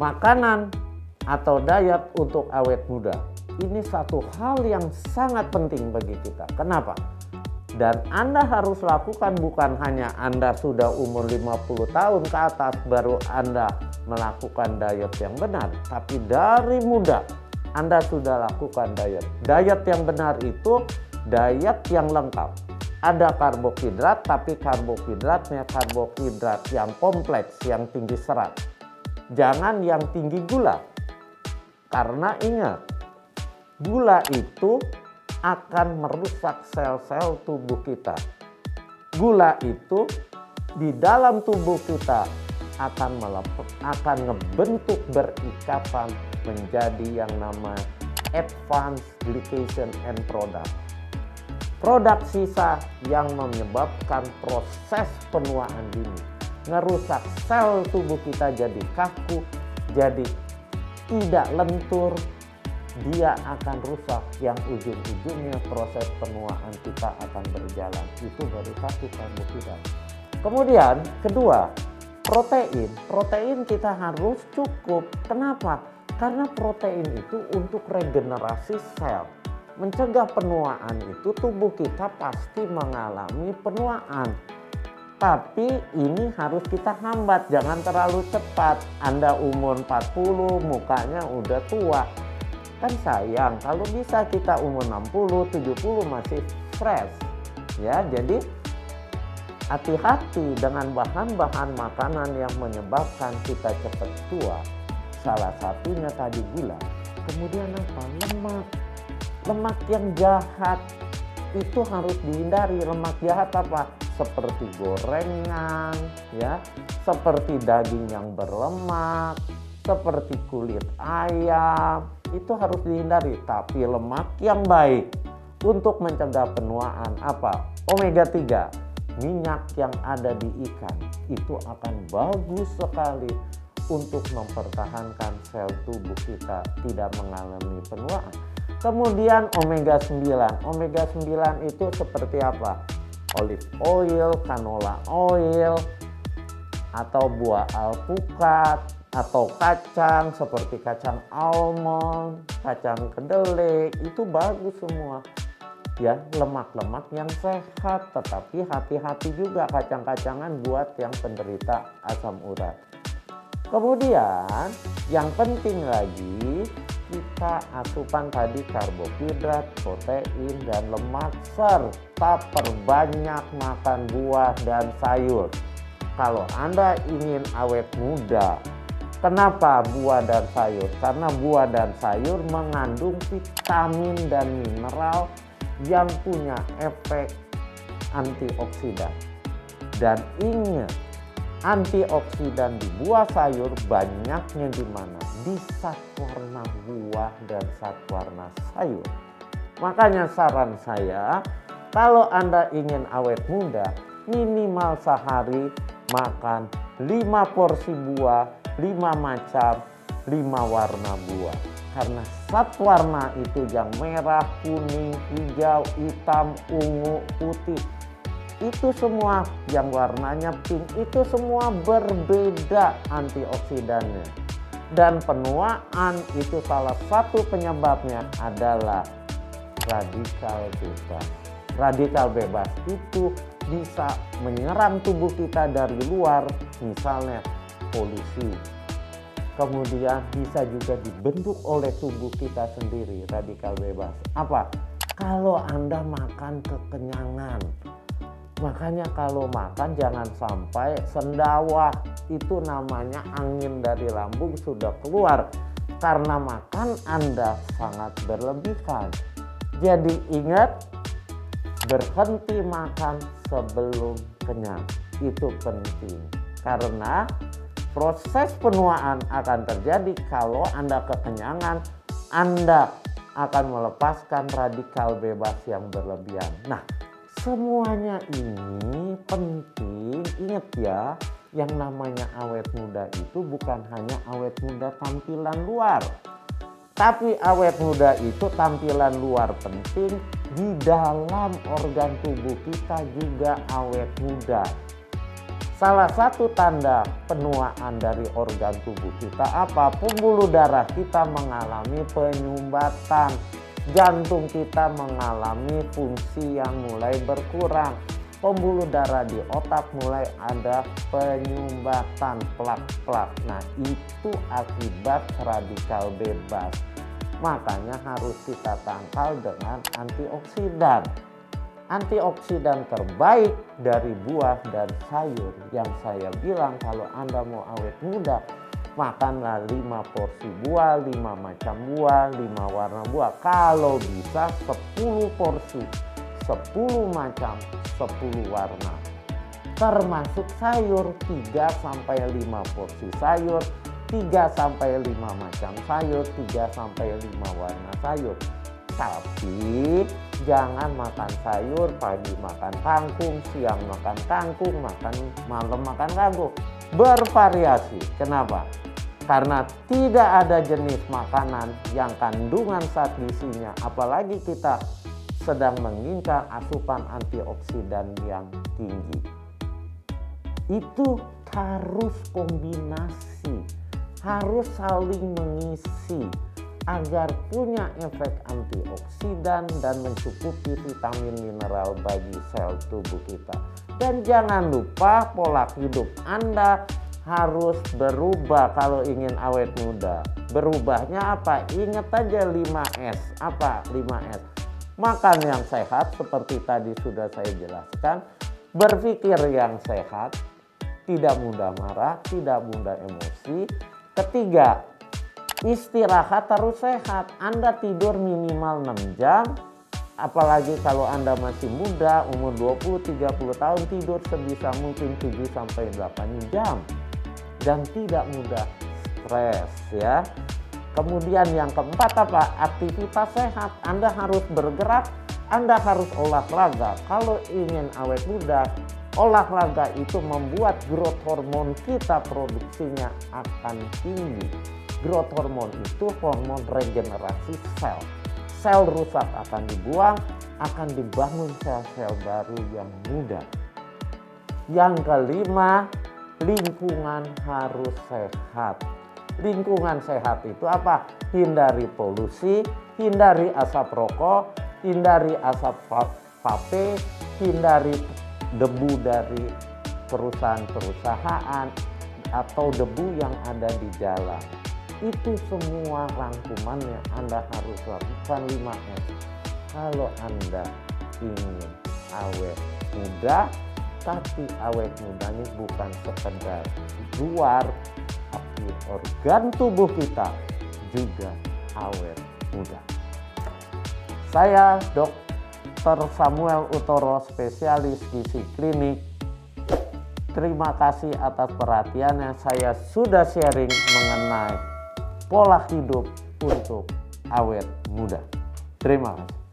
Makanan atau diet untuk awet muda. Ini satu hal yang sangat penting bagi kita. Kenapa? Dan Anda harus lakukan bukan hanya Anda sudah umur 50 tahun ke atas baru Anda melakukan diet yang benar. Tapi dari muda Anda sudah lakukan diet. Diet yang benar itu diet yang lengkap. Ada karbohidrat tapi karbohidratnya karbohidrat yang kompleks, yang tinggi serat. Jangan yang tinggi gula. Karena ingat, gula itu akan merusak sel-sel tubuh kita. Gula itu di dalam tubuh kita akan ngebentuk berikatan menjadi yang nama advanced glycation end product. Produk sisa yang menyebabkan proses penuaan dini. Ngerusak sel tubuh kita jadi kaku, jadi tidak lentur, dia akan rusak yang ujung-ujungnya proses penuaan kita akan berjalan. Itu baru satu karbohidrat. Kemudian kedua, protein. Protein kita harus cukup. Kenapa? Karena protein itu untuk regenerasi sel. Mencegah penuaan itu tubuh kita pasti mengalami penuaan. Tapi ini harus kita hambat, jangan terlalu cepat. Anda umur 40, mukanya udah tua. Kan sayang, kalau bisa kita umur 60, 70 masih fresh. Ya, jadi hati-hati dengan bahan-bahan makanan yang menyebabkan kita cepat tua. Salah satunya tadi gula. Kemudian apa? Lemak. Lemak yang jahat itu harus dihindari. Lemak jahat apa? Seperti gorengan, ya, seperti daging yang berlemak, seperti kulit ayam, itu harus dihindari. Tapi lemak yang baik untuk mencegah penuaan apa? Omega 3, minyak yang ada di ikan, itu akan bagus sekali untuk mempertahankan sel tubuh kita tidak mengalami penuaan. Kemudian omega 9. Omega 9 itu seperti apa? Olive oil, canola oil, atau buah alpukat, atau kacang seperti kacang almond, kacang kedelai, itu bagus semua. Ya, lemak-lemak yang sehat, tetapi hati-hati juga kacang-kacangan buat yang penderita asam urat. Kemudian yang penting lagi, kita asupan tadi karbohidrat, protein, dan lemak, serta perbanyak makan buah dan sayur. Kalau Anda ingin awet muda, kenapa buah dan sayur? Karena buah dan sayur mengandung vitamin dan mineral yang punya efek antioksidan. Dan ingat, antioksidan di buah sayur banyaknya di mana? Di zat warna buah dan zat warna sayur. Makanya saran saya, kalau Anda ingin awet muda, minimal sehari makan 5 porsi buah, 5 macam, 5 warna buah. Karena zat warna itu yang merah, kuning, hijau, hitam, ungu, putih, itu semua yang warnanya pink, itu semua berbeda antioksidannya. Dan penuaan itu salah satu penyebabnya adalah radikal bebas. Radikal bebas itu bisa menyerang tubuh kita dari luar, misalnya polusi. Kemudian bisa juga dibentuk oleh tubuh kita sendiri, radikal bebas. Apa? Kalau Anda makan kekenyangan. Makanya kalau makan jangan sampai sendawa, itu namanya angin dari lambung sudah keluar. Karena makan Anda sangat berlebihan. Jadi ingat, berhenti makan sebelum kenyang. Itu penting. Karena proses penuaan akan terjadi kalau Anda kekenyangan, Anda akan melepaskan radikal bebas yang berlebihan. Nah, semuanya ini penting. Ingat ya, yang namanya awet muda itu bukan hanya awet muda tampilan luar. Tapi awet muda itu tampilan luar penting, di dalam organ tubuh kita juga awet muda. Salah satu tanda penuaan dari organ tubuh kita apa? Pembuluh darah kita mengalami penyumbatan. Jantung kita mengalami fungsi yang mulai berkurang. Pembuluh darah di otak mulai ada penyumbatan plak-plak. Nah, itu akibat radikal bebas. Makanya harus kita tangkal dengan antioksidan. Antioksidan terbaik dari buah dan sayur. Yang saya bilang kalau Anda mau awet muda, makanlah 5 porsi buah, 5 macam buah, 5 warna buah. Kalau bisa 10 porsi, 10 macam, 10 warna. Termasuk sayur, 3-5 porsi sayur, 3-5 macam sayur, 3-5 warna sayur. Tapi jangan makan sayur, pagi makan kangkung, siang makan kangkung, malam makan kangkung. Bervariasi. Kenapa? Karena tidak ada jenis makanan yang kandungan zat gizinya, apalagi kita sedang mengincar asupan antioksidan yang tinggi. Itu harus kombinasi, harus saling mengisi agar punya efek antioksidan dan mencukupi vitamin mineral bagi sel tubuh kita. Dan jangan lupa pola hidup Anda harus berubah kalau ingin awet muda. Berubahnya apa? Ingat aja 5S. Apa 5S? Makan yang sehat seperti tadi sudah saya jelaskan. Berpikir yang sehat, tidak mudah marah, tidak mudah emosi. Ketiga, istirahat harus sehat. Anda tidur minimal 6 jam. Apalagi kalau Anda masih muda, umur 20-30 tahun, tidur sebisa mungkin 7-8 jam. Dan tidak mudah stres ya. Kemudian yang keempat apa? Aktivitas sehat. Anda harus bergerak, Anda harus olahraga. Kalau ingin awet muda, olahraga itu membuat growth hormone kita produksinya akan tinggi. Growth hormone itu hormon regenerasi sel. Sel rusak akan dibuang, akan dibangun sel-sel baru yang muda. Yang kelima, lingkungan harus sehat. Lingkungan sehat itu apa? Hindari polusi, hindari asap rokok, hindari asap vape, hindari debu dari perusahaan-perusahaan atau debu yang ada di jalan. Itu semua rangkumannya Anda harus lakukan 5S. Kalau Anda ingin awet muda, tapi awet mudanya bukan sekedar luar, tapi organ tubuh kita juga awet muda. Saya Dr. Samuel Utoro, spesialis gizi klinik. Terima kasih atas perhatiannya. Saya sudah sharing mengenai pola hidup untuk awet muda. Terima kasih.